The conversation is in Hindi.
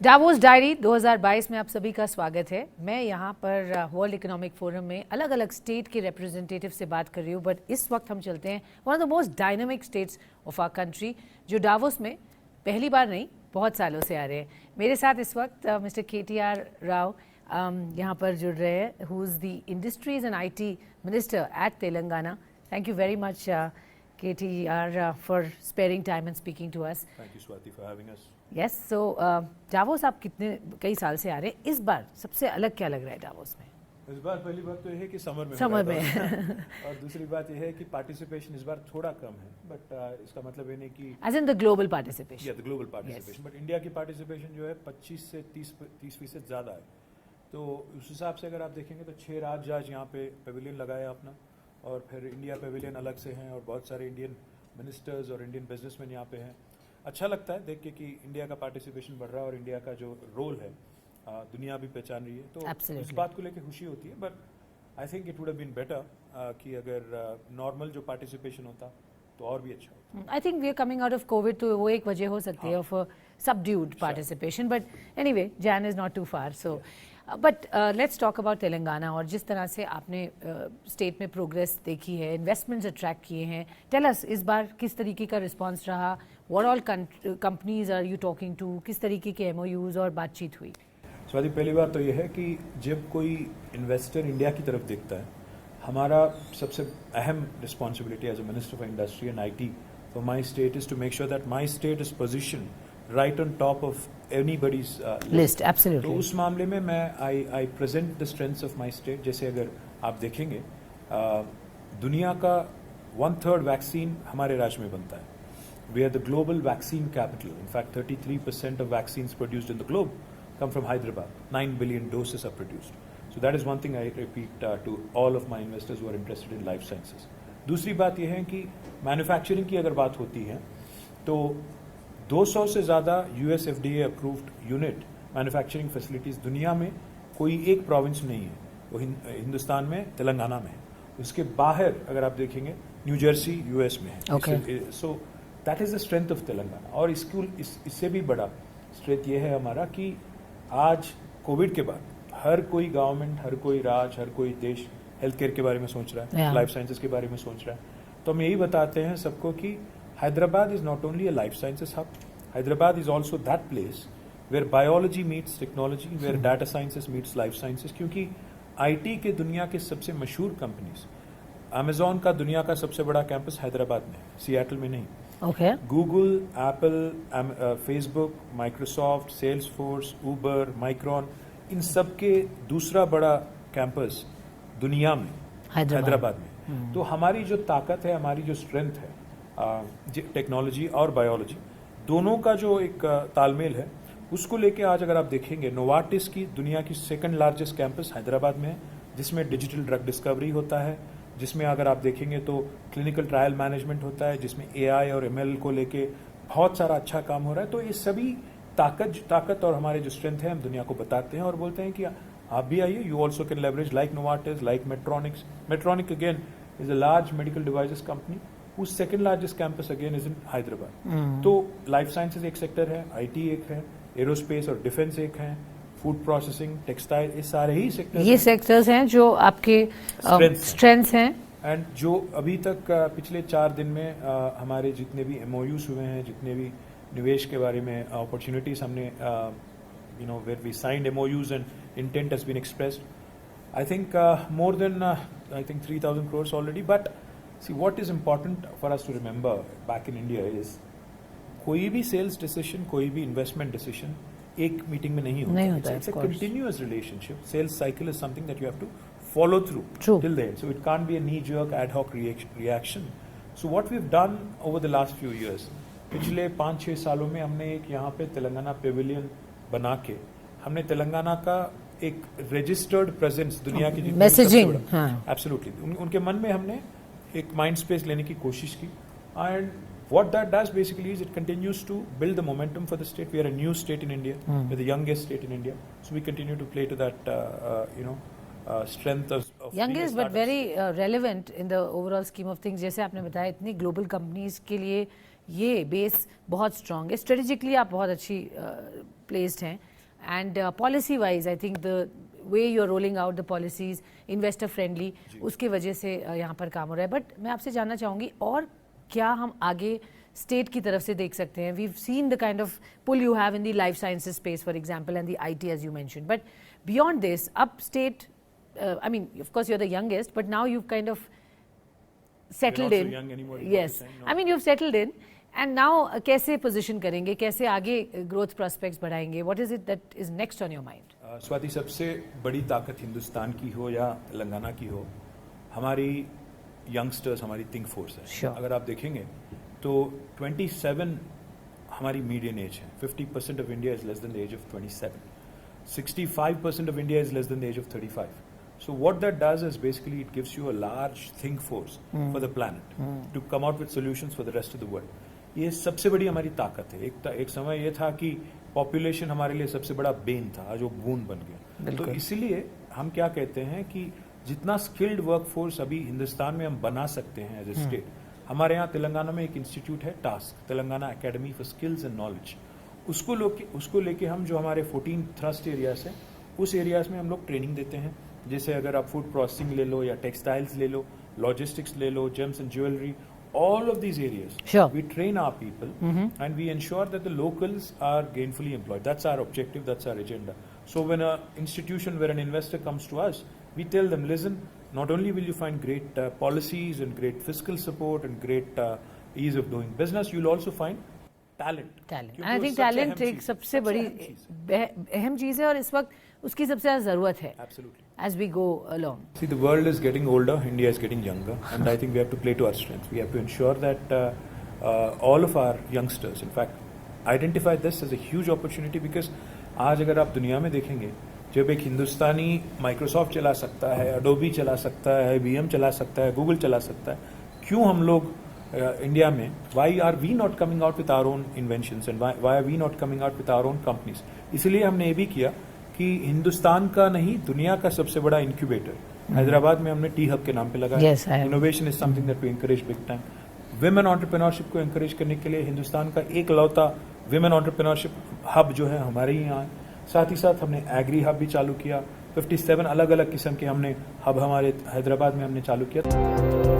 डावोस डायरी 2022 में आप सभी का स्वागत है। मैं यहाँ पर वर्ल्ड इकोनॉमिक फोरम में अलग अलग स्टेट के रिप्रेजेंटेटिव से बात कर रही हूँ, बट इस वक्त हम चलते हैं one of the most dynamic states of our country, जो डावोस में पहली बार नहीं बहुत सालों से आ रहे हैं। मेरे साथ इस वक्त मिस्टर KTR राव यहाँ पर जुड़ रहे हैं, who is the industries and IT minister eight Telangana. Thank you very much KTR for sparing time and speaking to us. Thank you, Swati, for having us. Yes, so Davos आप कई साल से आ रहे हैं, इस बार सबसे अलग क्या लग रहा है डावोस में? इस बार पहली बात तो यह है कि समर में और दूसरी बात यह है कि पार्टिसिपेशन इस बार थोड़ा कम है, बट इसका मतलब ये नहीं कि as in the global participation. The global participation, but India की पार्टिसिपेशन जो है 25 से 30% ज़्यादा है। तो उस हिसाब से अगर आप देखेंगे तो 6 राज्य आज यहाँ पे पेविलियन लगाया अपना, और फिर इंडिया पेविलियन अलग से हैं, और बहुत सारे इंडियन मिनिस्टर्स और इंडियन बिजनेसमैन यहाँ पे हैं। अच्छा लगता है देख के कि इंडिया का पार्टिसिपेशन बढ़ रहा है और इंडिया का जो रोल है दुनिया भी पहचान रही है, तो इस बात को लेकर खुशी होती है। But I think it would have been better कि अगर नॉर्मल जो पार्टिसिपेशन होता तो और भी अच्छा होता। I think we are coming out of Covid, तो वो एक वजह हो सकती है of subdued participation, but anyway Jan is not too far. So but let's talk about Telangana, और जिस तरह से आपने स्टेट में प्रोग्रेस देखी है, इन्वेस्टमेंट्स अट्रैक्ट किए हैं, टेल अस इस बार किस तरीके का रिस्पांस रहा, what all companies are you talking to, किस तरीके के MOUs और बातचीत हुई? स्वाति, पहली बात तो यह है कि जब कोई इन्वेस्टर इंडिया की तरफ देखता है, हमारा सबसे अहम responsibility as a minister for industry and IT for my state is to make sure that my state is position right on top of anybody's list. Absolutely. तो उस मामले में मैं I present the strengths of my state. जैसे अगर आप देखेंगे दुनिया का 1/3 वैक्सीन हमारे राज्य में बनता है। We are the global vaccine capital. In fact, 33% of vaccines produced in the globe come from Hyderabad. 9 billion doses are produced. So that is one thing I repeat to all of my investors who are interested in life sciences. दूसरी बात यह है कि मैन्युफैक्चरिंग की अगर बात होती है तो 200 से ज़्यादा US FDA approved unit manufacturing facilities दुनिया में कोई एक प्रोविंस नहीं है, वो हिंदुस्तान में तेलंगाना में है। उसके बाहर अगर आप देखेंगे न्यू जर्सी US में है। So that is the strength of Telangana. और इससे भी बड़ा स्ट्रेंथ ये है हमारा कि आज कोविड के बाद हर कोई गवर्नमेंट, हर कोई राज्य, हर कोई देश हेल्थ केयर के बारे में सोच रहा है, लाइफ साइंसेज के बारे में सोच रहा है। तो हम यही बताते हैं सबको कि Hyderabad is not only a life sciences hub, Hyderabad is also that place where biology meets technology, where data sciences meets life sciences, क्योंकि IT के दुनिया के सबसे मशहूर कंपनीज, Amazon का दुनिया का सबसे बड़ा कैंपस हैदराबाद में, सियाटल में नहीं। Okay. Google, Apple, Facebook, Microsoft, Salesforce, Uber, Micron, इन सब के दूसरा बड़ा कैंपस दुनिया में हैदराबाद में। तो हमारी जो ताकत है, हमारी जो स्ट्रेंथ है, टेक्नोलॉजी और बायोलॉजी दोनों का जो एक तालमेल है, उसको लेके आज अगर आप देखेंगे नोवार्टिस की दुनिया की 2nd लार्जेस्ट कैंपस हैदराबाद में है, जिसमें डिजिटल ड्रग डिस्कवरी होता है, जिसमें अगर आप देखेंगे तो क्लिनिकल ट्रायल मैनेजमेंट होता है, जिसमें AI और ML को लेके बहुत सारा अच्छा काम हो रहा है। तो ये सभी ताकत और हमारे जो स्ट्रेंथ है हम दुनिया को बताते हैं और बोलते हैं कि आप भी आइए, you also can leverage like Novartis, like Medtronics. Medtronic again is a large medical devices company, whose 2nd largest campus again is in Hyderabad. तो लाइफ साइंसेज एक सेक्टर है, IT एक है, एरोस्पेस और डिफेंस एक है, फूड प्रोसेसिंग, टेक्सटाइल, ये सारे ही सेक्टर्स हैं जो आपके स्ट्रेंथ्स हैं। एंड जो अभी तक पिछले 4 दिन में हमारे जितने भी MOUs हुए हैं, जितने भी निवेश के बारे में अपॉर्चुनिटीज हमने where we signed MOUs and intent has been expressed, I think more than I think 3,000 crores already. But see, what is important for us to remember back in India is कोई भी सेल्स डिसीजन, कोई भी इन्वेस्टमेंट डिसीजन एक मीटिंग में नहीं होता। It's a continuous relationship. Sales cycle is something that you have to follow through till the end. So it can't be a knee-jerk ad hoc reaction. So what we've done over the last few years, पिछले 5-6 सालों में हमने एक यहाँ पे तेलंगाना पेविलियन बना के हमने तेलंगाना का एक रजिस्टर्ड प्रेजेंस दुनिया की मैसेजिंग, एब्सोल्युटली उनके मन में हमने एक माइंड स्पेस लेने की कोशिश की। And what that does basically is it continues to build the momentum for the state. We are a new state in India, we're the youngest state in India, so we continue to play to that strength of youngest but very relevant in the overall scheme of things. जैसे आपने बताया इतनी ग्लोबल कंपनीज के लिए ये बेस बहुत स्ट्रांग है, स्ट्रेटेजिकली आप बहुत अच्छी प्लेस्ड हैं, and policy wise I think the way you are rolling out the policies investor friendly, उसकी वजह से यहाँ पर काम हो रहा है. बट मैं आपसे जानना चाहूँगी और क्या हम आगे स्टेट की तरफ से देख सकते हैं? We seen the kind of pull you have in the life sciences space for example and the IT as you mentioned, but beyond this, अब state, I mean of course you're the youngest, but now you've kind of settled in. Young anymore, Yes, I mean you've settled in, and now कैसे position करेंगे, कैसे आगे growth prospects बढ़ाएंगे? What is it that is next on your mind? Swati, सबसे बड़ी ताकत हिंदुस्तान की हो या तेलंगाना की हो, हमारी यंगस्टर्स, हमारी थिंक फोर्स है. Sure. अगर आप देखेंगे तो 27 हमारी मीडियन एज है. 50% of India is less than the age of 27. 65% of India is less than the age of 35. So what that does is basically it gives you a large think force for the planet to come out with solutions for the rest of the world. ये सबसे बड़ी हमारी ताकत है. एक समय ये था कि पॉपुलेशन हमारे लिए सबसे बड़ा बेन था, आज वो बून बन गया. तो इसीलिए हम क्या कहते हैं कि जितना स्किल्ड वर्कफोर्स अभी हिंदुस्तान में हम बना सकते हैं एज ए स्टेट, हमारे यहाँ तेलंगाना में एक इंस्टीट्यूट है task, Telangana academy for skills and knowledge. उसको लेके हम जो हमारे 14 थ्रस्ट एरियाज हैं, उस एरियाज में हम लोग ट्रेनिंग देते हैं. जैसे अगर आप फूड प्रोसेसिंग ले लो या टेक्सटाइल्स ले लो, लॉजिस्टिक्स ले लो, gems and jewellery, all of these areas. Sure. We train our people and we ensure that the locals are gainfully employed. That's our objective, that's our agenda. So when an institution, where an investor comes to us, we tell them, listen, not only will you find great policies and great fiscal support and great ease of doing business, you'll also find talent. And I think talent एक सबसे बड़ी अहम चीज़ है और इस वक्त उसकी सबसे ज़्यादा ज़रूरत है. Absolutely. As we go along. See, the world is getting older, India is getting younger, and I think we have to play to our strengths. We have to ensure that all of our youngsters, in fact, identify this as a huge opportunity, because आज अगर आप दुनिया में देखेंगे, जब एक हिंदुस्तानी माइक्रोसॉफ्ट चला सकता है, अडोबी चला सकता है, IBM चला सकता है, गूगल चला सकता है, क्यों हम लोग इंडिया में, why are we not coming out with our own inventions and why are we not coming out with our own companies? इसलिए हमने ये भी किया कि हिंदुस्तान का नहीं, दुनिया का सबसे बड़ा इंक्यूबेटर हैदराबाद में हमने टी हब के नाम पे लगाया. Innovation is something that we encourage big time. Women entrepreneurship को एनकरेज करने के लिए हिंदुस्तान का एक लौता विमेन एंटरप्रेन्योरशिप हब जो है हमारे ही यहाँ है. साथ ही साथ हमने एग्री हब भी चालू किया. 57 अलग अलग किस्म के हमने हब हमारे हैदराबाद में हमने चालू किया.